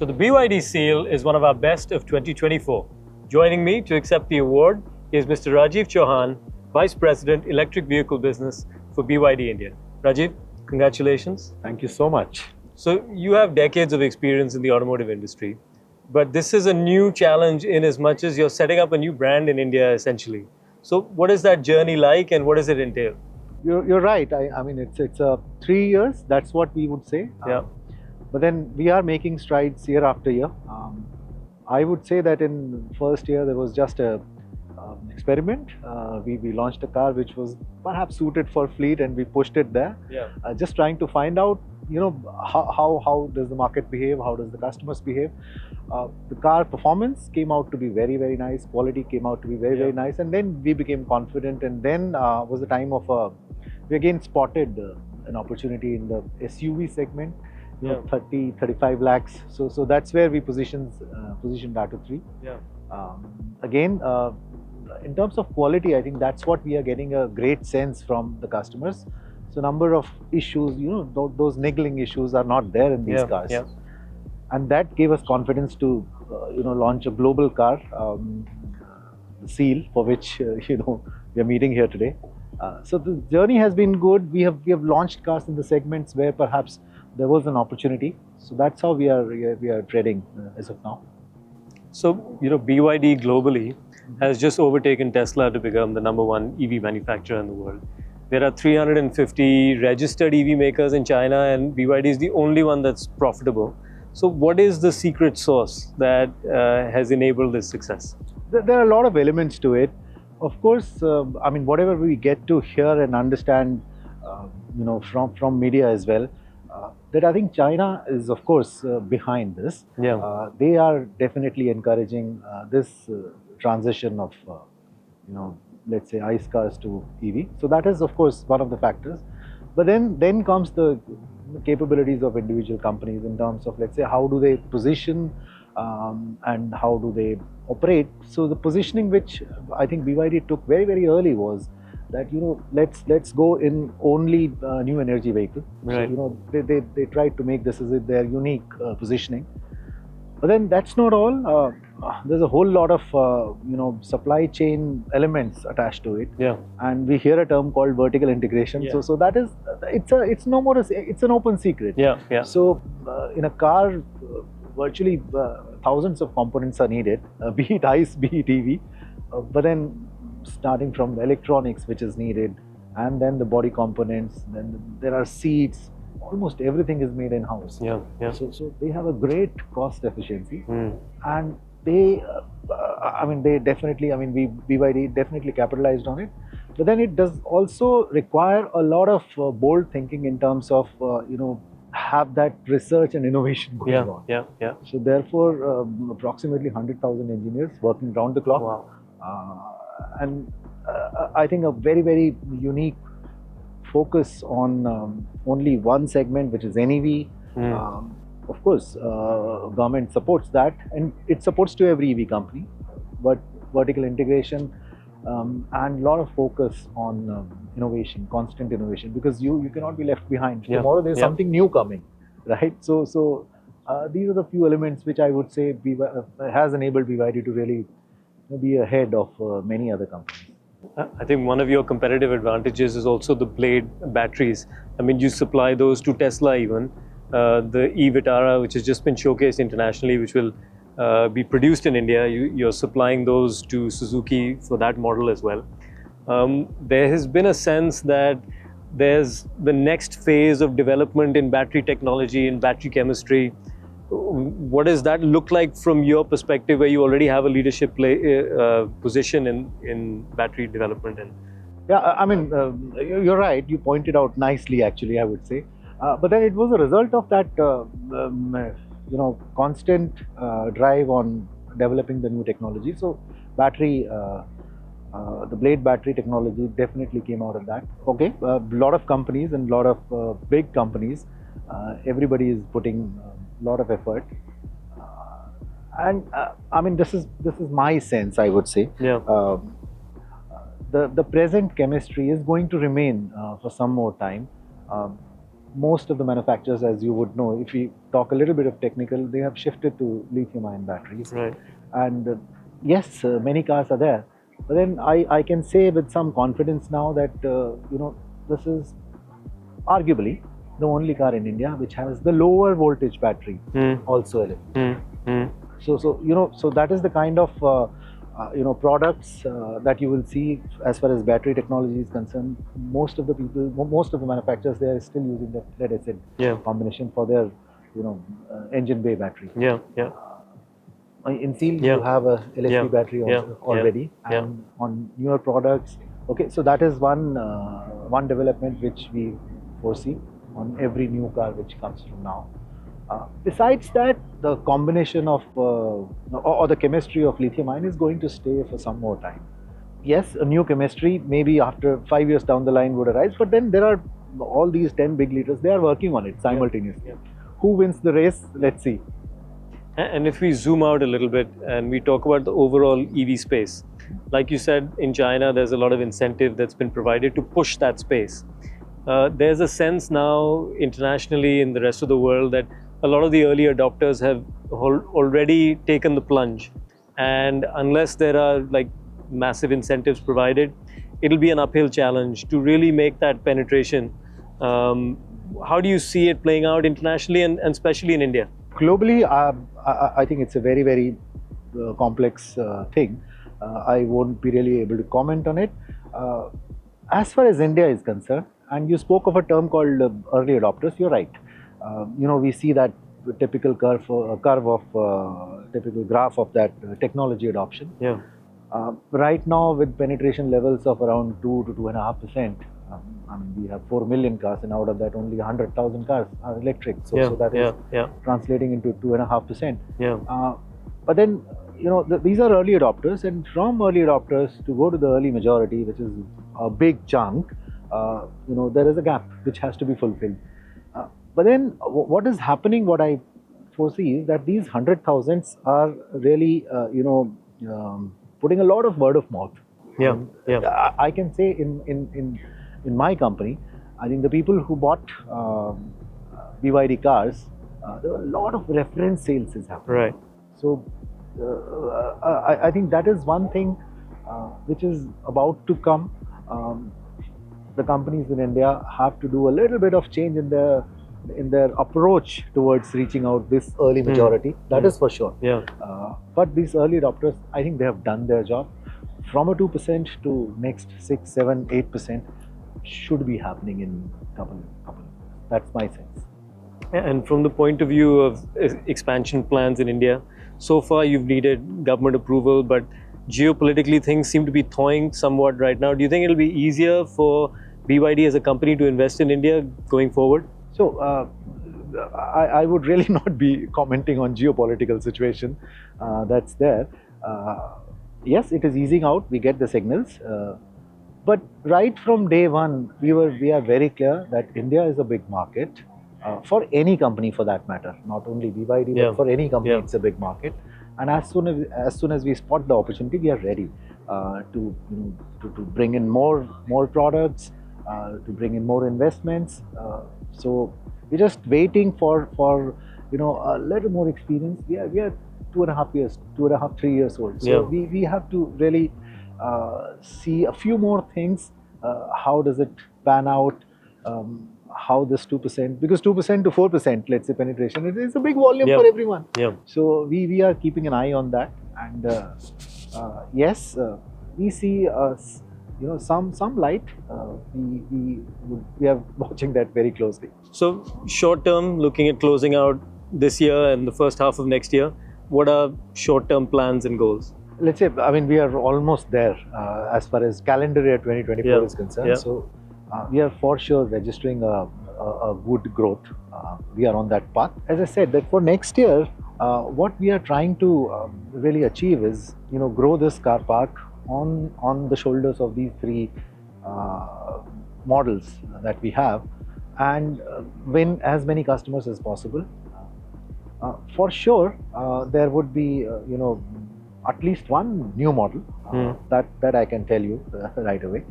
So the BYD Seal is one of our best of 2024. Joining me to accept the award is Mr. Rajeev Chauhan, Vice President, Electric Vehicle Business for BYD India. Rajeev, congratulations. Thank you so much. So you have decades of experience in the automotive industry, but this is a new challenge in as much as you're setting up a new brand in India, essentially. So what is that journey like and what does it entail? You're right. I mean, it's 3 years. That's what we would say. Yeah. But then we are making strides year after year. I would say that in first year there was just a experiment. We launched a car which was perhaps suited for fleet, and we pushed it there. Yeah. Just trying to find out, how does the market behave? How does the customers behave? The car performance came out to be very, very nice. Quality came out to be very, very nice. And then we became confident. And then was the time of we again spotted an opportunity in the SUV segment. 30, 35 lakhs. So that's where we positioned Auto 3. Yeah. Again, in terms of quality, I think that's what we are getting a great sense from the customers. So number of issues, those niggling issues are not there in these cars. Yeah. And that gave us confidence to, launch a global car, the Seal, for which, we are meeting here today. So the journey has been good. We have launched cars in the segments where perhaps there was an opportunity. So that's how we are treading as of now. So, BYD globally has just overtaken Tesla to become the #1 EV manufacturer in the world. There are 350 registered EV makers in China, and BYD is the only one that's profitable. So what is the secret sauce that has enabled this success? There are a lot of elements to it. Of course, whatever we get to hear and understand, from media as well, that I think China is, of course, behind this. Yeah. They are definitely encouraging this transition of, let's say, ICE cars to EV. So that is, of course, one of the factors. But then comes the capabilities of individual companies in terms of, let's say, how do they position and how do they operate. So the positioning which I think BYD took very, very early was that, let's go in only new energy vehicle. Right. So, they tried to make this as their unique positioning. But then that's not all. There's a whole lot of supply chain elements attached to it. Yeah. And we hear a term called vertical integration. Yeah. So that is, it's no more it's an open secret. Yeah. Yeah. So in a car, virtually thousands of components are needed, be it ICE, be it EV. But then starting from the electronics which is needed, and then the body components, then there are seats. Almost everything is made in-house. Yeah. Yeah. So they have a great cost efficiency, and they definitely, BYD definitely capitalized on it. But then it does also require a lot of bold thinking in terms of, have that research and innovation going on. Yeah. Yeah. So therefore, approximately 100,000 engineers working round the clock. Wow. And I think a very, very unique focus on only one segment, which is NEV. Of course, government supports that, and it supports to every EV company, but vertical integration and a lot of focus on innovation, constant innovation, because you cannot be left behind. Yeah. Tomorrow there's something new coming, right? So these are the few elements which I would say has enabled BYD to really be ahead of many other companies. I think one of your competitive advantages is also the blade batteries. You supply those to Tesla even. The e-Vitara, which has just been showcased internationally, which will be produced in India, you're supplying those to Suzuki for that model as well. There has been a sense that there's the next phase of development in battery technology, in battery chemistry. What does that look like from your perspective, where you already have a leadership position in battery development? Yeah, you're right. You pointed out nicely, actually, I would say. But then it was a result of that, constant drive on developing the new technology. So battery, the blade battery technology definitely came out of that. Okay, a lot of companies and a lot of big companies, everybody is putting a lot of effort. And this is my sense, I would say. Yeah. The present chemistry is going to remain for some more time. most of the manufacturers, as you would know, if we talk a little bit of technical, they have shifted to lithium-ion batteries. Right. And yes, many cars are there. But then I can say with some confidence now that, this is arguably the only car in India which has the lower voltage battery, also electric. So that is the kind of products that you will see as far as battery technology is concerned. Most of the manufacturers, they are still using the lead acid combination for their engine bay battery. In Seal, you have a LFP battery already, and on newer products. Okay, so that is one development which we foresee on every new car which comes from now. Besides that, the combination of or the chemistry of lithium-ion is going to stay for some more time. Yes, a new chemistry maybe after 5 years down the line would arise, but then there are all these 10 big leaders. They are working on it simultaneously. Who wins the race? Let's see. And if we zoom out a little bit and we talk about the overall EV space, like you said, in China, there's a lot of incentive that's been provided to push that space. There's a sense now internationally in the rest of the world that a lot of the early adopters have already taken the plunge. And unless there are like massive incentives provided, it'll be an uphill challenge to really make that penetration. How do you see it playing out internationally and especially in India? Globally, I think it's a very, very complex thing. I won't be really able to comment on it. As far as India is concerned, and you spoke of a term called early adopters, you're right. We see that typical typical graph of that technology adoption. Right now, with penetration levels of around 2 to 2.5%, we have 4 million cars, and out of that, only 100,000 cars are electric. So that is translating into 2.5%. But then, these are early adopters, and from early adopters to go to the early majority, which is a big chunk, there is a gap which has to be fulfilled. But then, what is happening? What I foresee is that these 100,000s are really, putting a lot of word of mouth. I can say in my company, I think the people who bought BYD cars, there were a lot of reference sales is happening. Right. So I think that is one thing which is about to come. The companies in India have to do a little bit of change in their approach towards reaching out this early majority. That is for sure. But these early adopters, I think they have done their job. From a 2% to next 6, 7, 8% should be happening in couple of years. That's my sense. And from the point of view of expansion plans in India, so far you've needed government approval, but geopolitically things seem to be thawing somewhat right now. Do you think it'll be easier for BYD as a company to invest in India going forward? So I would really not be commenting on geopolitical situation that's there. Yes, it is easing out. We get the signals. But right from day one, we are very clear that India is a big market for any company, for that matter. Not only BYD, but for any company, it's a big market. And as soon as we spot the opportunity, we are ready to bring in more products, to bring in more investments. So we're just waiting for a little more experience. We are 2.5, 3 years old. So we have to really see a few more things. How does it pan out? How this 2%, because 2% to 4%, let's say, penetration, it is a big volume for everyone. So we are keeping an eye on that, and yes, we see some light. We are watching that very closely. So short term, looking at closing out this year and the first half of next year, what are short term plans and goals? Let's say, we are almost there as far as calendar year 2024 is concerned. So we are for sure registering a good growth. We are on that path. As I said, that for next year, what we are trying to really achieve is, grow this car park on the shoulders of these 3 models that we have, and win as many customers as possible. For sure, there would be, at least one new model that I can tell you right away.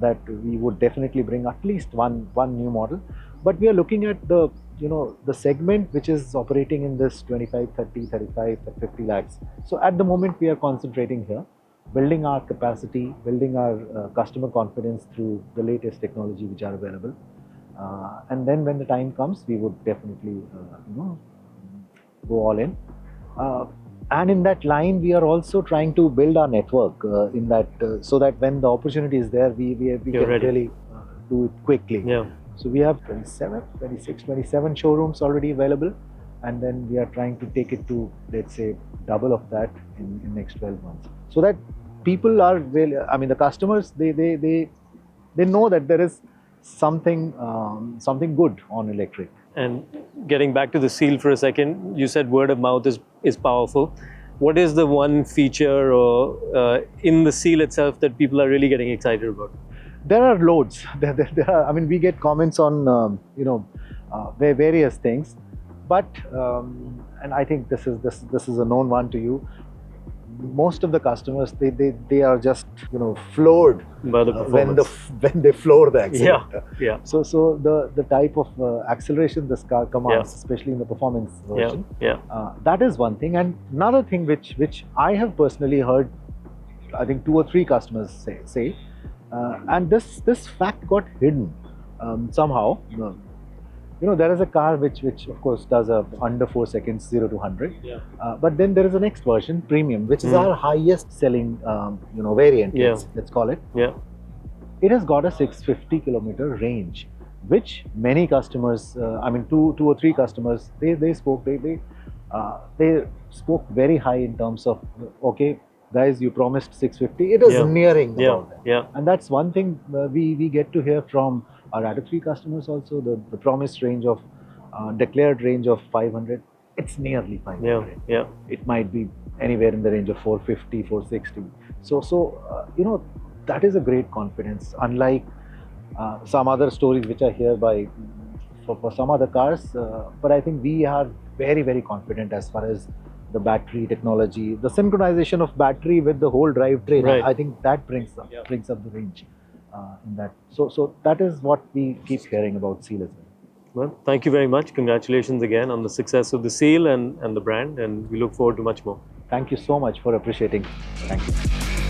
That we would definitely bring at least one new model. But we are looking at the, the segment which is operating in this 25, 30, 35, 50 lakhs. So at the moment we are concentrating here, building our capacity, building our customer confidence through the latest technology which are available. And then when the time comes, we would definitely, go all in. And in that line, we are also trying to build our network in that, so that when the opportunity is there, we can ready. really do it quickly. Yeah. So we have 27, 26, 27 showrooms already available, and then we are trying to take it to, let's say, double of that in next 12 months. So that people are really, I mean, the customers, they know that there is something good on electric. And getting back to the Seal for a second, you said word of mouth is powerful. What is the one feature or in the Seal itself that people are really getting excited about? There are loads. There are, I mean, we get comments on various things, but and I think this is a known one to you. Most of the customers, they are just floored By the performance. when they floor the accelerator. Yeah. So the type of acceleration this car commands, especially in the performance version, that is one thing. And another thing which I have personally heard, I think 2 or 3 customers say, and this fact got hidden somehow. There is a car which of course does under 4 seconds 0 to 100. Yeah. But then there is a next version, premium, which is our highest selling variant. Let's call it. Yeah. It has got a 650 kilometer range, which many customers, I mean 2 or 3 customers, they spoke very high in terms of, okay, guys, you promised 650. It is nearing about that. Yeah. And that's one thing we get to hear from our other 3 customers also. The promised range of, declared range of 500, it's nearly 500. Yeah. It might be anywhere in the range of 450, 460. So that is a great confidence. Unlike some other stories which are here for some other cars, but I think we are very, very confident as far as the battery technology, the synchronization of battery with the whole drivetrain. Right. I think that brings up the range in that. So that is what we keep hearing about Seal as well. Well, thank you very much. Congratulations again on the success of the Seal and the brand, and we look forward to much more. Thank you so much for appreciating. Thank you.